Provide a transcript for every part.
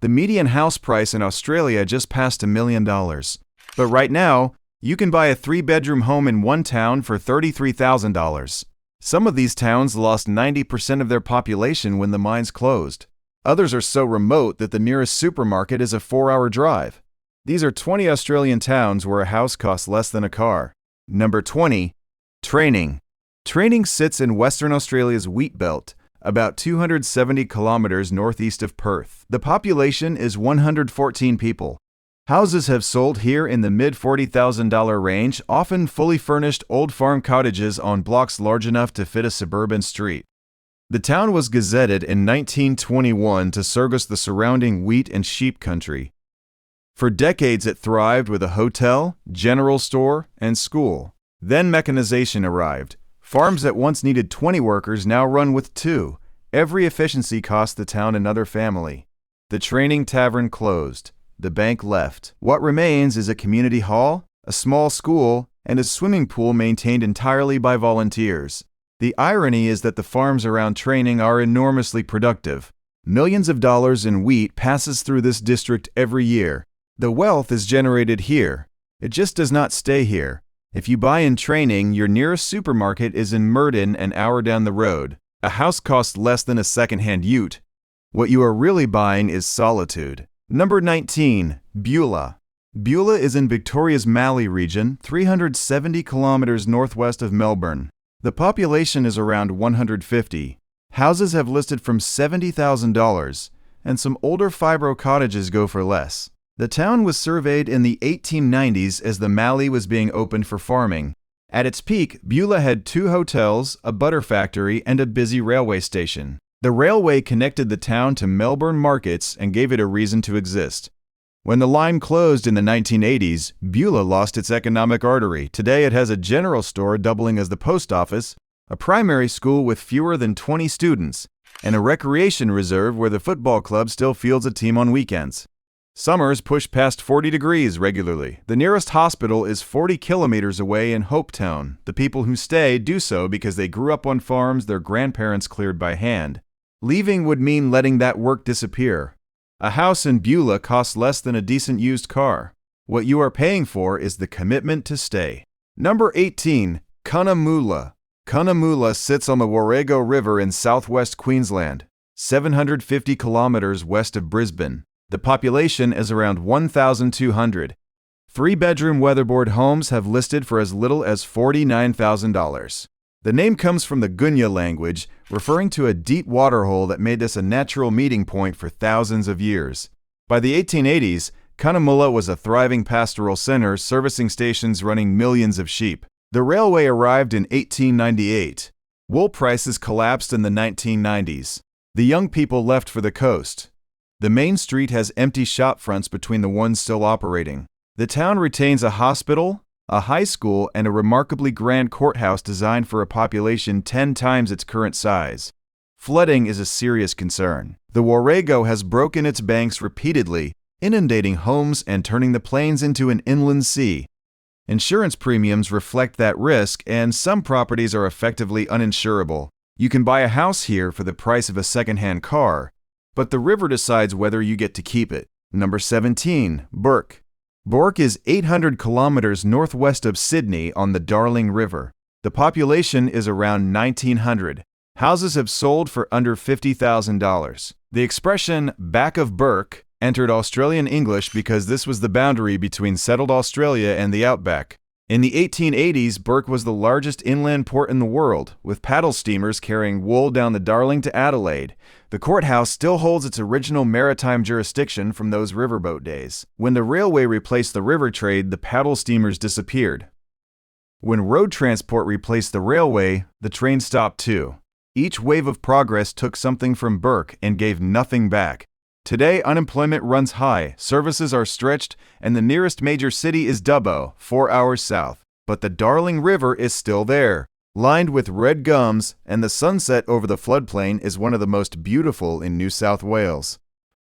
The median house price in Australia just passed $1 million. But right now, you can buy a 3-bedroom home in one town for $33,000. Some of these towns lost 90% of their population when the mines closed. Others are so remote that the nearest supermarket is a 4-hour drive. These are 20 Australian towns where a house costs less than a car. Number 20. Training. Training sits in Western Australia's wheat belt, about 270 kilometers northeast of Perth. The population is 114 people. Houses have sold here in the mid-$40,000 range, often fully furnished old farm cottages on blocks large enough to fit a suburban street. The town was gazetted in 1921 to service the surrounding wheat and sheep country. For decades it thrived with a hotel, general store, and school. Then mechanization arrived. Farms that once needed 20 workers now run with 2. Every efficiency cost the town another family. The training tavern closed. The bank left. What remains is a community hall, a small school, and a swimming pool maintained entirely by volunteers. The irony is that the farms around Training are enormously productive. Millions of dollars in wheat passes through this district every year. The wealth is generated here. It just does not stay here. If you buy in Training, your nearest supermarket is in Murden, an hour down the road. A house costs less than a second-hand ute. What you are really buying is solitude. Number 19. Beulah. Beulah is in Victoria's Mallee region, 370 kilometers northwest of Melbourne. The population is around 150. Houses have listed from $70,000, and some older fibro cottages go for less. The town was surveyed in the 1890s as the Mallee was being opened for farming. At its peak, Beulah had 2 hotels, a butter factory, and a busy railway station. The railway connected the town to Melbourne markets and gave it a reason to exist. When the line closed in the 1980s, Beulah lost its economic artery. Today it has a general store doubling as the post office, a primary school with fewer than 20 students, and a recreation reserve where the football club still fields a team on weekends. Summers push past 40 degrees regularly. The nearest hospital is 40 kilometers away in Hopetown. The people who stay do so because they grew up on farms their grandparents cleared by hand. Leaving would mean letting that work disappear. A house in Beulah costs less than a decent used car. What you are paying for is the commitment to stay. Number 18. Cunnamulla. Cunnamulla sits on the Warrego River in southwest Queensland, 750 kilometers west of Brisbane. The population is around 1,200. 3-bedroom weatherboard homes have listed for as little as $49,000. The name comes from the Gunya language, referring to a deep waterhole that made this a natural meeting point for thousands of years. By the 1880s, Cunnamulla was a thriving pastoral center, servicing stations running millions of sheep. The railway arrived in 1898. Wool prices collapsed in the 1990s. The young people left for the coast. The main street has empty shop fronts between the ones still operating. The town retains a hospital, a high school, and a remarkably grand courthouse designed for a population 10 times its current size. Flooding is a serious concern. The Warrego has broken its banks repeatedly, inundating homes and turning the plains into an inland sea. Insurance premiums reflect that risk, and some properties are effectively uninsurable. You can buy a house here for the price of a second-hand car, but the river decides whether you get to keep it. Number 17. Bourke. Bourke is 800 kilometers northwest of Sydney on the Darling River. The population is around 1,900. Houses have sold for under $50,000. The expression "back of Bourke" entered Australian English because this was the boundary between settled Australia and the outback. In the 1880s, Bourke was the largest inland port in the world, with paddle steamers carrying wool down the Darling to Adelaide. The courthouse still holds its original maritime jurisdiction from those riverboat days. When the railway replaced the river trade, the paddle steamers disappeared. When road transport replaced the railway, the train stopped too. Each wave of progress took something from Bourke and gave nothing back. Today, unemployment runs high, services are stretched, and the nearest major city is Dubbo, 4 hours south. But the Darling River is still there, lined with red gums, and the sunset over the floodplain is one of the most beautiful in New South Wales.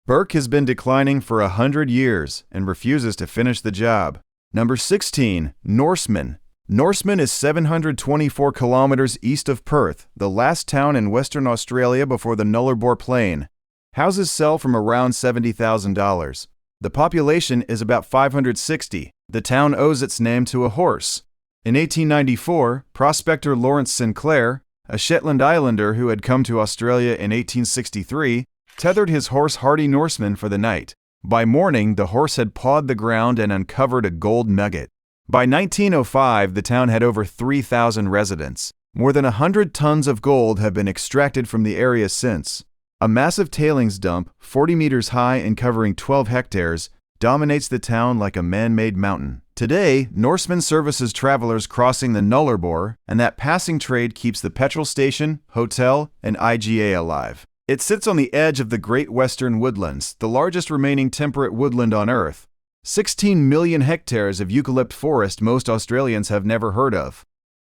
Bourke has been declining for 100 years and refuses to finish the job. Number 16. Norseman. Norseman is 724 kilometers east of Perth, the last town in Western Australia before the Nullarbor Plain. Houses sell from around $70,000. The population is about 560. The town owes its name to a horse. In 1894, prospector Lawrence Sinclair, a Shetland Islander who had come to Australia in 1863, tethered his horse Hardy Norseman for the night. By morning, the horse had pawed the ground and uncovered a gold nugget. By 1905, the town had over 3,000 residents. More than 100 tons of gold have been extracted from the area since. A massive tailings dump, 40 meters high and covering 12 hectares, dominates the town like a man-made mountain. Today, Norseman services travelers crossing the Nullarbor, and that passing trade keeps the petrol station, hotel, and IGA alive. It sits on the edge of the Great Western Woodlands, the largest remaining temperate woodland on Earth. 16 million hectares of eucalypt forest most Australians have never heard of.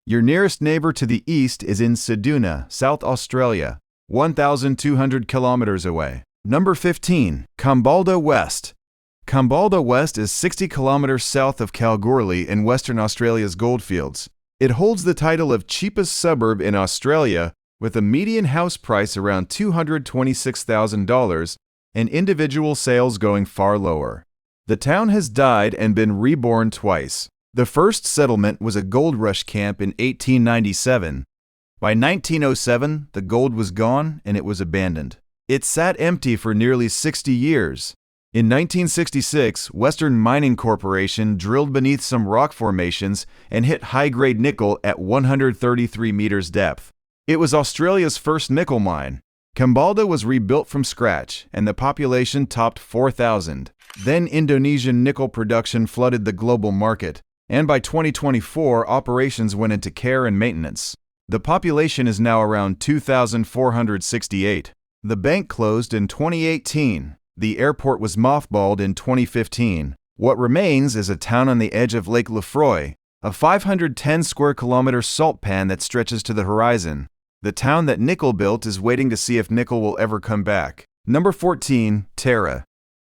Your nearest neighbor to the east is in Ceduna, South Australia, 1,200 kilometers away. Number 15. Kambalda West. Kambalda West is 60 kilometers south of Kalgoorlie in Western Australia's goldfields. It holds the title of cheapest suburb in Australia, with a median house price around $226,000 and individual sales going far lower. The town has died and been reborn twice. The first settlement was a gold rush camp in 1897. By 1907, the gold was gone and it was abandoned. It sat empty for nearly 60 years. In 1966, Western Mining Corporation drilled beneath some rock formations and hit high-grade nickel at 133 meters depth. It was Australia's first nickel mine. Kambalda was rebuilt from scratch, and the population topped 4,000. Then Indonesian nickel production flooded the global market, and by 2024, operations went into care and maintenance. The population is now around 2,468. The bank closed in 2018. The airport was mothballed in 2015. What remains is a town on the edge of Lake Lefroy, a 510 square kilometer salt pan that stretches to the horizon. The town that nickel built is waiting to see if nickel will ever come back. Number 14. Tara.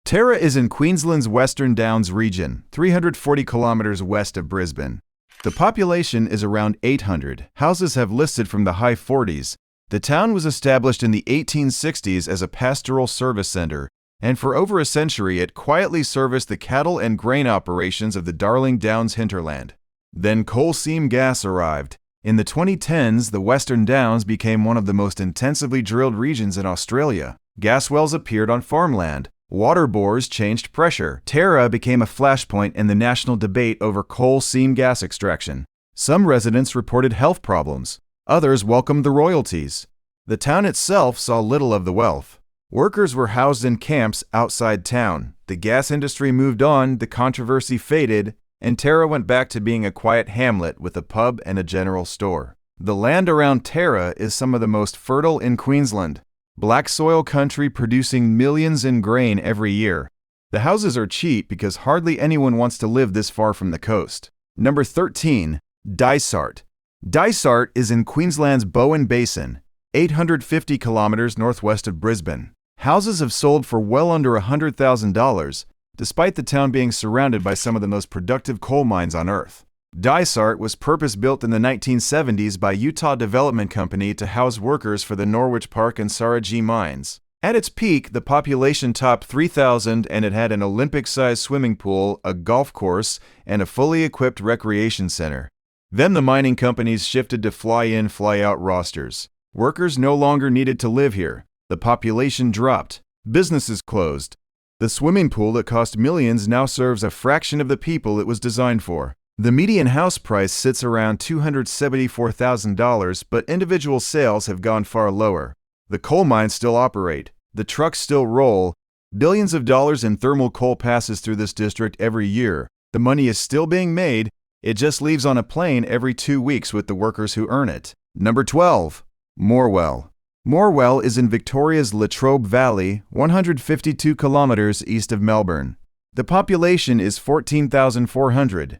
Tara is in Queensland's Western Downs region, 340 kilometers west of Brisbane. The population is around 800. Houses have listed from the high 40s. The town was established in the 1860s as a pastoral service center, and for over a century it quietly serviced the cattle and grain operations of the Darling Downs hinterland. Then coal seam gas arrived. In the 2010s, the Western Downs became one of the most intensively drilled regions in Australia. Gas wells appeared on farmland. Water bores changed pressure. Tara became a flashpoint in the national debate over coal seam gas extraction. Some residents reported health problems. Others welcomed the royalties. The town itself saw little of the wealth. Workers were housed in camps outside town. The gas industry moved on, the controversy faded, and Tara went back to being a quiet hamlet with a pub and a general store. The land around Tara is some of the most fertile in Queensland. Black soil country producing millions in grain every year. The houses are cheap because hardly anyone wants to live this far from the coast. Number 13. Dysart. Dysart is in Queensland's Bowen Basin, 850 kilometers northwest of Brisbane. Houses have sold for well under $100,000, despite the town being surrounded by some of the most productive coal mines on Earth. Dysart was purpose-built in the 1970s by Utah Development Company to house workers for the Norwich Park and Saraji mines. At its peak, the population topped 3,000 and it had an Olympic-sized swimming pool, a golf course, and a fully equipped recreation center. Then the mining companies shifted to fly-in, fly-out rosters. Workers no longer needed to live here. The population dropped. Businesses closed. The swimming pool that cost millions now serves a fraction of the people it was designed for. The median house price sits around $274,000, but individual sales have gone far lower. The coal mines still operate. The trucks still roll. Billions of dollars in thermal coal passes through this district every year. The money is still being made. It just leaves on a plane every 2 weeks with the workers who earn it. Number 12. Morwell. Morwell is in Victoria's Latrobe Valley, 152 kilometers east of Melbourne. The population is 14,400.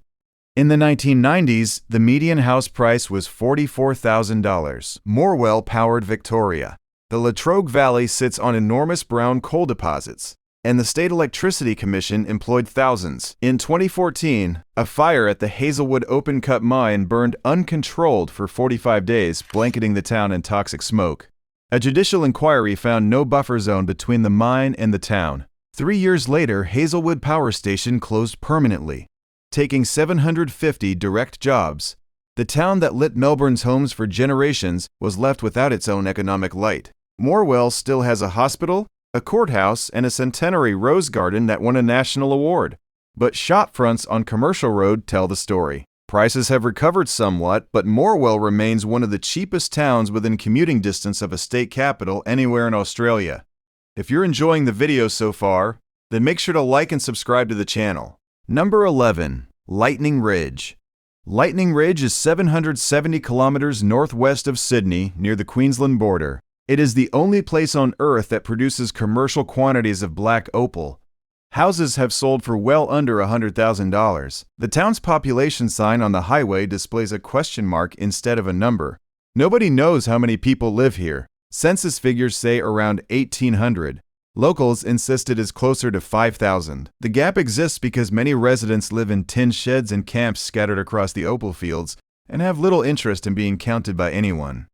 In the 1990s, the median house price was $44,000. Morwell powered Victoria. The Latrobe Valley sits on enormous brown coal deposits, and the State Electricity Commission employed thousands. In 2014, a fire at the Hazelwood Open Cut Mine burned uncontrolled for 45 days, blanketing the town in toxic smoke. A judicial inquiry found no buffer zone between the mine and the town. 3 years later, Hazelwood Power Station closed permanently, taking 750 direct jobs. The town that lit Melbourne's homes for generations was left without its own economic light. Morwell still has a hospital, a courthouse, and a centenary rose garden that won a national award. But shopfronts on Commercial Road tell the story. Prices have recovered somewhat, but Morwell remains one of the cheapest towns within commuting distance of a state capital anywhere in Australia. If you're enjoying the video so far, then make sure to like and subscribe to the channel. Number 11. Lightning Ridge. Lightning Ridge is 770 kilometers northwest of Sydney, near the Queensland border. It is the only place on Earth that produces commercial quantities of black opal. Houses have sold for well under $100,000. The town's population sign on the highway displays a question mark instead of a number. Nobody knows how many people live here. Census figures say around 1,800. Locals insist it is closer to 5,000. The gap exists because many residents live in tin sheds and camps scattered across the opal fields and have little interest in being counted by anyone,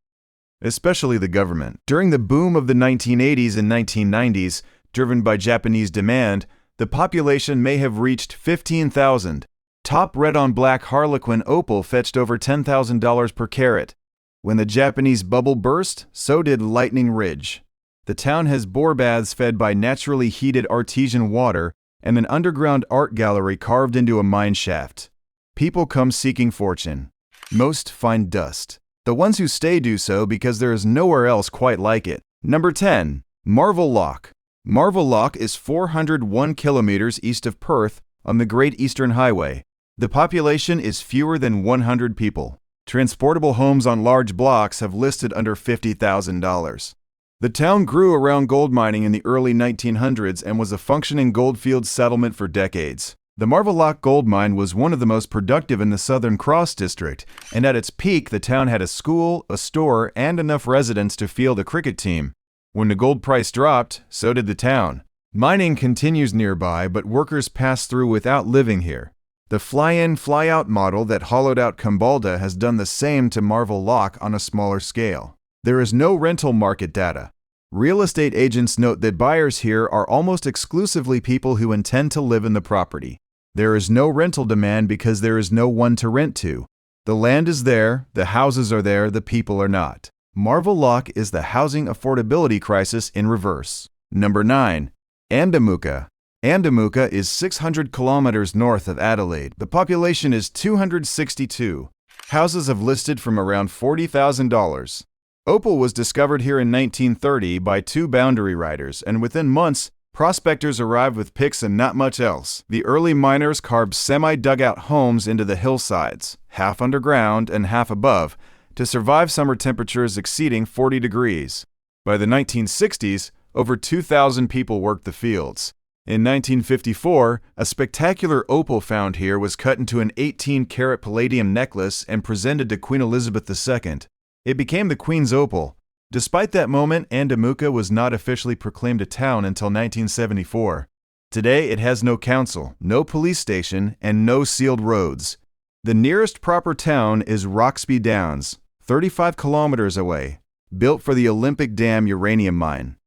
especially the government. During the boom of the 1980s and 1990s, driven by Japanese demand, the population may have reached 15,000. Top red-on-black Harlequin opal fetched over $10,000 per carat. When the Japanese bubble burst, so did Lightning Ridge. The town has bore baths fed by naturally heated artesian water and an underground art gallery carved into a mine shaft. People come seeking fortune. Most find dust. The ones who stay do so because there is nowhere else quite like it. Number 10. Marvel Loch. Marvel Loch is 401 kilometers east of Perth on the Great Eastern Highway. The population is fewer than 100 people. Transportable homes on large blocks have listed under $50,000. The town grew around gold mining in the early 1900s and was a functioning goldfields settlement for decades. The Marvel Loch gold mine was one of the most productive in the Southern Cross district, and at its peak the town had a school, a store, and enough residents to field a cricket team. When the gold price dropped, so did the town. Mining continues nearby, but workers pass through without living here. The fly-in, fly-out model that hollowed out Kambalda has done the same to Marvel Loch on a smaller scale. There is no rental market data. Real estate agents note that buyers here are almost exclusively people who intend to live in the property. There is no rental demand because there is no one to rent to. The land is there, the houses are there, the people are not. Marvel Loch is the housing affordability crisis in reverse. Number 9. Andamuka. Andamuka is 600 kilometers north of Adelaide. The population is 262. Houses have listed from around $40,000. Opal was discovered here in 1930 by 2 boundary riders, and within months, prospectors arrived with picks and not much else. The early miners carved semi-dugout homes into the hillsides, half underground and half above, to survive summer temperatures exceeding 40 degrees. By the 1960s, over 2,000 people worked the fields. In 1954, a spectacular opal found here was cut into an 18-carat palladium necklace and presented to Queen Elizabeth II. It became the Queen's Opal. Despite that moment, Andamuka was not officially proclaimed a town until 1974. Today, it has no council, no police station, and no sealed roads. The nearest proper town is Roxby Downs, 35 kilometers away, built for the Olympic Dam uranium mine.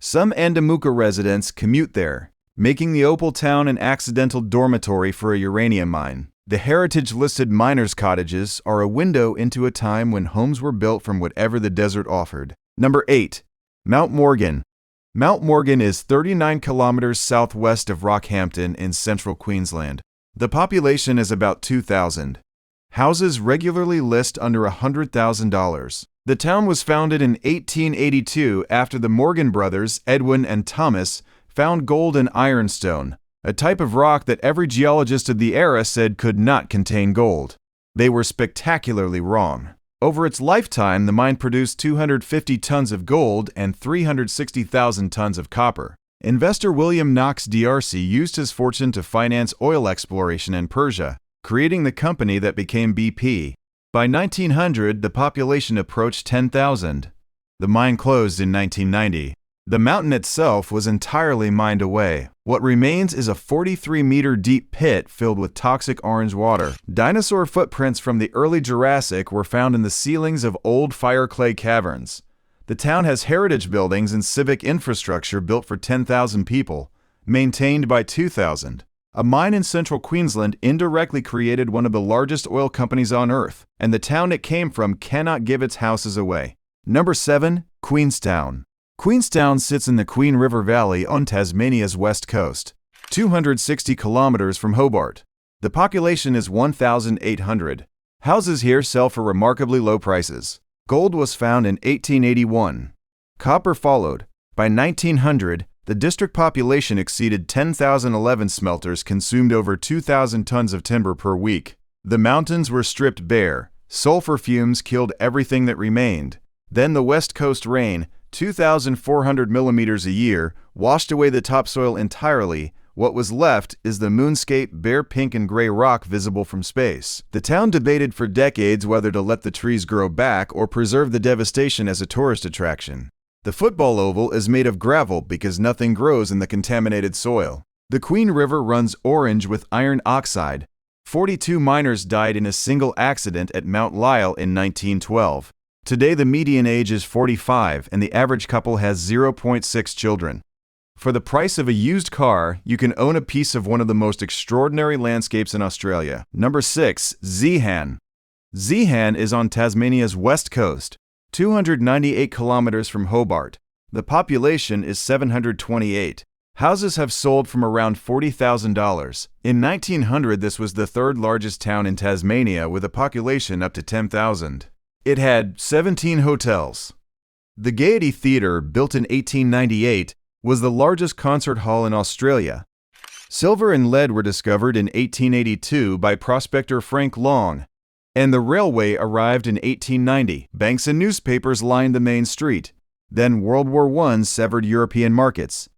Some Andamuka residents commute there, making the Opal town an accidental dormitory for a uranium mine. The heritage-listed miners' cottages are a window into a time when homes were built from whatever the desert offered. Number 8. Mount Morgan. Mount Morgan is 39 kilometers southwest of Rockhampton in central Queensland. The population is about 2,000. Houses regularly list under $100,000. The town was founded in 1882 after the Morgan brothers, Edwin and Thomas, found gold and ironstone, a type of rock that every geologist of the era said could not contain gold. They were spectacularly wrong. Over its lifetime, the mine produced 250 tons of gold and 360,000 tons of copper. Investor William Knox D'Arcy used his fortune to finance oil exploration in Persia, creating the company that became BP. By 1900, the population approached 10,000. The mine closed in 1990. The mountain itself was entirely mined away. What remains is a 43-meter deep pit filled with toxic orange water. Dinosaur footprints from the early Jurassic were found in the ceilings of old fire clay caverns. The town has heritage buildings and civic infrastructure built for 10,000 people, maintained by 2,000. A mine in central Queensland indirectly created one of the largest oil companies on Earth, and the town it came from cannot give its houses away. Number 7. Queenstown. Queenstown sits in the Queen River Valley on Tasmania's west coast, 260 kilometers from Hobart. The population is 1,800. Houses here sell for remarkably low prices. Gold was found in 1881. Copper followed. By 1900, the district population exceeded 10,011 smelters consumed over 2,000 tons of timber per week. The mountains were stripped bare. Sulfur fumes killed everything that remained. Then the West Coast rain, 2,400 millimeters a year, washed away the topsoil entirely. What was left is the moonscape, bare pink and gray rock visible from space. The town debated for decades whether to let the trees grow back or preserve the devastation as a tourist attraction. The football oval is made of gravel because nothing grows in the contaminated soil. The Queen River runs orange with iron oxide. 42 miners died in a single accident at Mount Lyell in 1912. Today the median age is 45 and the average couple has 0.6 children. For the price of a used car, you can own a piece of one of the most extraordinary landscapes in Australia. Number 6. Zeehan. Zeehan is on Tasmania's west coast, 298 kilometers from Hobart. The population is 728. Houses have sold from around $40,000. In 1900, this was the third largest town in Tasmania with a population up to 10,000. It had 17 hotels. The Gaiety Theatre, built in 1898, was the largest concert hall in Australia. Silver and lead were discovered in 1882 by prospector Frank Long, and the railway arrived in 1890. Banks and newspapers lined the main street. Then World War I severed European markets.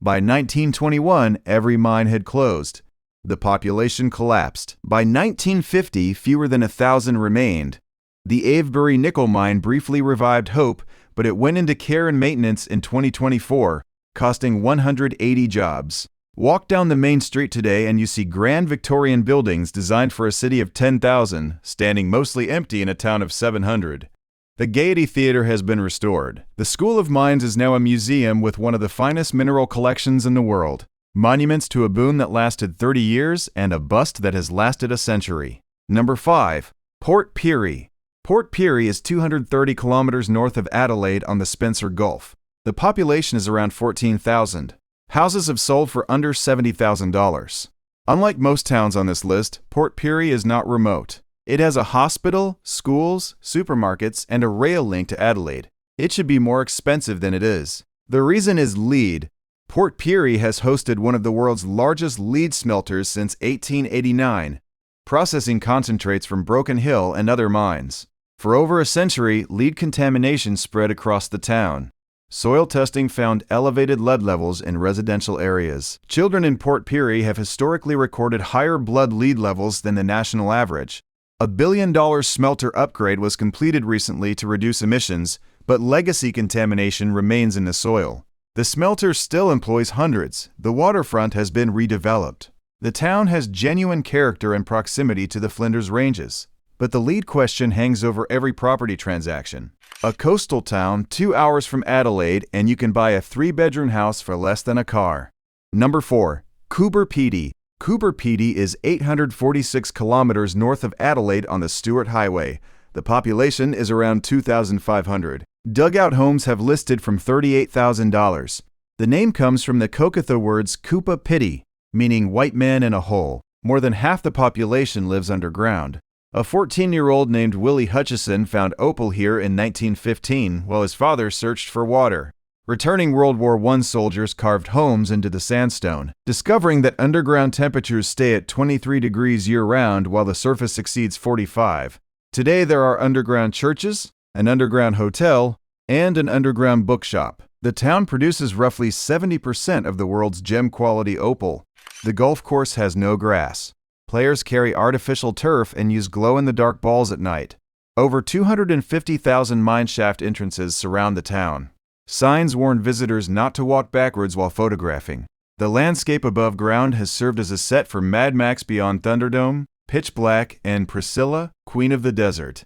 By 1921, every mine had closed. The population collapsed. By 1950, fewer than 1,000 remained. The Avebury nickel mine briefly revived hope, but it went into care and maintenance in 2024, costing 180 jobs. Walk down the main street today and you see grand Victorian buildings designed for a city of 10,000, standing mostly empty in a town of 700. The Gaiety Theatre has been restored. The School of Mines is now a museum with one of the finest mineral collections in the world. Monuments to a boom that lasted 30 years and a bust that has lasted a century. Number 5. Port Pirie. Port Pirie is 230 kilometers north of Adelaide on the Spencer Gulf. The population is around 14,000. Houses have sold for under $70,000. Unlike most towns on this list, Port Pirie is not remote. It has a hospital, schools, supermarkets, and a rail link to Adelaide. It should be more expensive than it is. The reason is lead. Port Pirie has hosted one of the world's largest lead smelters since 1889, processing concentrates from Broken Hill and other mines. For over a century, lead contamination spread across the town. Soil testing found elevated lead levels in residential areas. Children in Port Pirie have historically recorded higher blood lead levels than the national average. A $1 billion smelter upgrade was completed recently to reduce emissions, but legacy contamination remains in the soil. The smelter still employs hundreds. The waterfront has been redeveloped. The town has genuine character and proximity to the Flinders Ranges. But the lead question hangs over every property transaction. A coastal town 2 hours from Adelaide, and you can buy a 3-bedroom house for less than a car. Number 4. Coober Pedy. Coober Pedy is 846 kilometers north of Adelaide on the Stuart Highway. The population is around 2,500. Dugout homes have listed from $38,000. The name comes from the Kokatha words Kupa Pidi, meaning white man in a hole. More than half the population lives underground. A 14-year-old named Willie Hutchison found opal here in 1915 while his father searched for water. Returning World War I soldiers carved homes into the sandstone, discovering that underground temperatures stay at 23 degrees year-round while the surface exceeds 45. Today there are underground churches, an underground hotel, and an underground bookshop. The town produces roughly 70% of the world's gem-quality opal. The golf course has no grass. Players carry artificial turf and use glow-in-the-dark balls at night. Over 250,000 mineshaft entrances surround the town. Signs warn visitors not to walk backwards while photographing. The landscape above ground has served as a set for Mad Max Beyond Thunderdome, Pitch Black, and Priscilla, Queen of the Desert.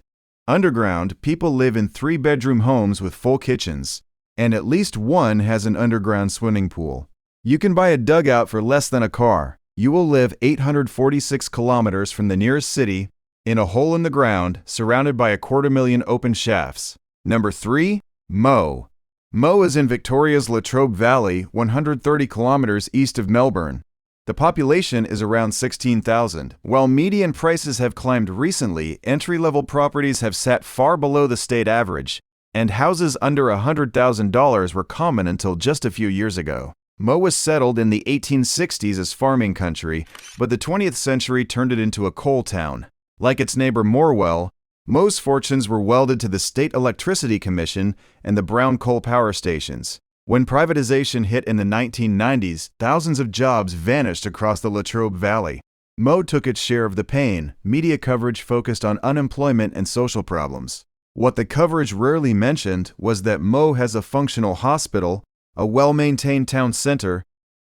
Underground, people live in 3-bedroom homes with full kitchens, and at least one has an underground swimming pool. You can buy a dugout for less than a car. You will live 846 kilometers from the nearest city, in a hole in the ground, surrounded by 250,000 open shafts. Number 3. Moe. Moe is in Victoria's Latrobe Valley, 130 kilometers east of Melbourne. The population is around 16,000. While median prices have climbed recently, entry-level properties have sat far below the state average, and houses under $100,000 were common until just a few years ago. Moe was settled in the 1860s as farming country, but the 20th century turned it into a coal town. Like its neighbor Morwell, Moe's fortunes were welded to the State Electricity Commission and the Brown coal power stations. When privatization hit in the 1990s, thousands of jobs vanished across the Latrobe Valley. Moe took its share of the pain. Media coverage focused on unemployment and social problems. What the coverage rarely mentioned was that Moe has a functional hospital, a well-maintained town center,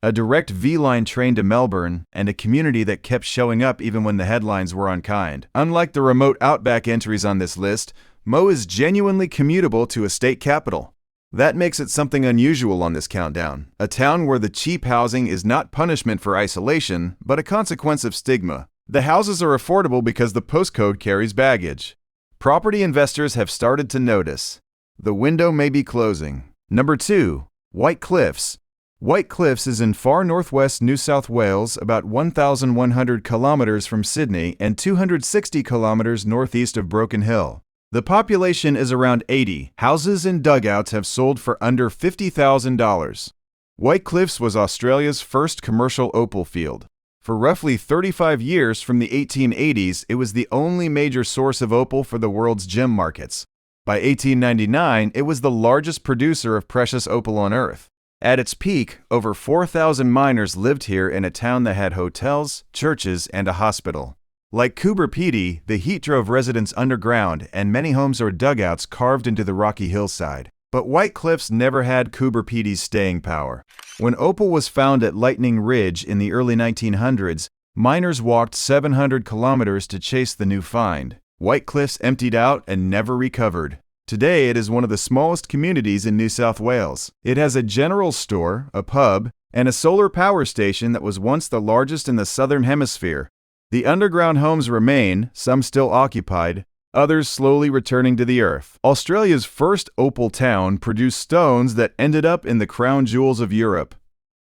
a direct V-line train to Melbourne, and a community that kept showing up even when the headlines were unkind. Unlike the remote outback entries on this list, Moe is genuinely commutable to a state capital. That makes it something unusual on this countdown, a town where the cheap housing is not punishment for isolation, but a consequence of stigma. The houses are affordable because the postcode carries baggage. Property investors have started to notice. The window may be closing. Number 2. White Cliffs. White Cliffs is in far northwest New South Wales, about 1,100 kilometers from Sydney and 260 kilometers northeast of Broken Hill. The population is around 80. Houses and dugouts have sold for under $50,000. White Cliffs was Australia's first commercial opal field. For roughly 35 years from the 1880s, it was the only major source of opal for the world's gem markets. By 1899, it was the largest producer of precious opal on Earth. At its peak, over 4,000 miners lived here in a town that had hotels, churches, and a hospital. Like Coober Pedy, the heat drove residents underground, and many homes or dugouts carved into the rocky hillside. But White Cliffs never had Coober Pedy's staying power. When opal was found at Lightning Ridge in the early 1900s, miners walked 700 kilometers to chase the new find. White Cliffs emptied out and never recovered. Today, it is one of the smallest communities in New South Wales. It has a general store, a pub, and a solar power station that was once the largest in the Southern Hemisphere. The underground homes remain, some still occupied, others slowly returning to the earth. Australia's first opal town produced stones that ended up in the crown jewels of Europe.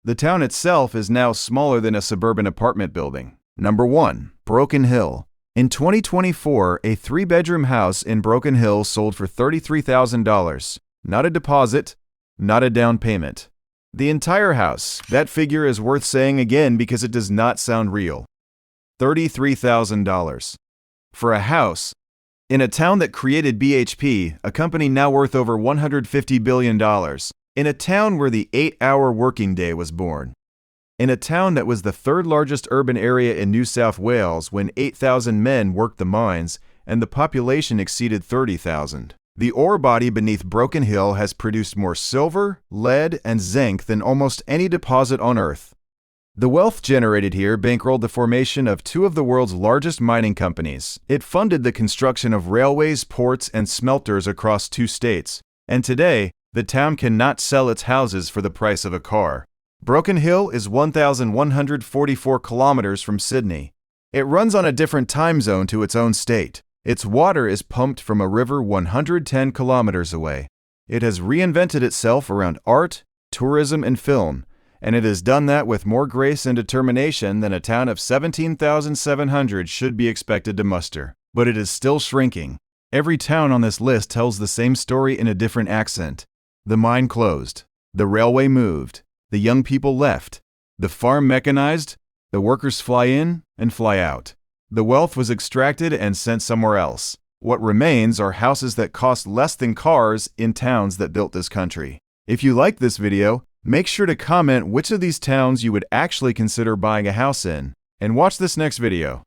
The town itself is now smaller than a suburban apartment building. Number 1. Broken Hill. In 2024, a 3-bedroom house in Broken Hill sold for $33,000. Not a deposit, not a down payment. The entire house. That figure is worth saying again because it does not sound real. $33,000. For a house, in a town that created BHP, a company now worth over $150 billion. In a town where the 8-hour working day was born. In a town that was the 3rd largest urban area in New South Wales when 8,000 men worked the mines and the population exceeded 30,000. The ore body beneath Broken Hill has produced more silver, lead, and zinc than almost any deposit on Earth. The wealth generated here bankrolled the formation of 2 of the world's largest mining companies. It funded the construction of railways, ports, and smelters across 2 states. And today, the town cannot sell its houses for the price of a car. Broken Hill is 1,144 kilometers from Sydney. It runs on a different time zone to its own state. Its water is pumped from a river 110 kilometers away. It has reinvented itself around art, tourism, and film, and it has done that with more grace and determination than a town of 17,700 should be expected to muster. But it is still shrinking. Every town on this list tells the same story in a different accent. The mine closed. The railway moved. The young people left. The farm mechanized. The workers fly in and fly out. The wealth was extracted and sent somewhere else. What remains are houses that cost less than cars in towns that built this country. If you like this video, make sure to comment which of these towns you would actually consider buying a house in. And watch this next video.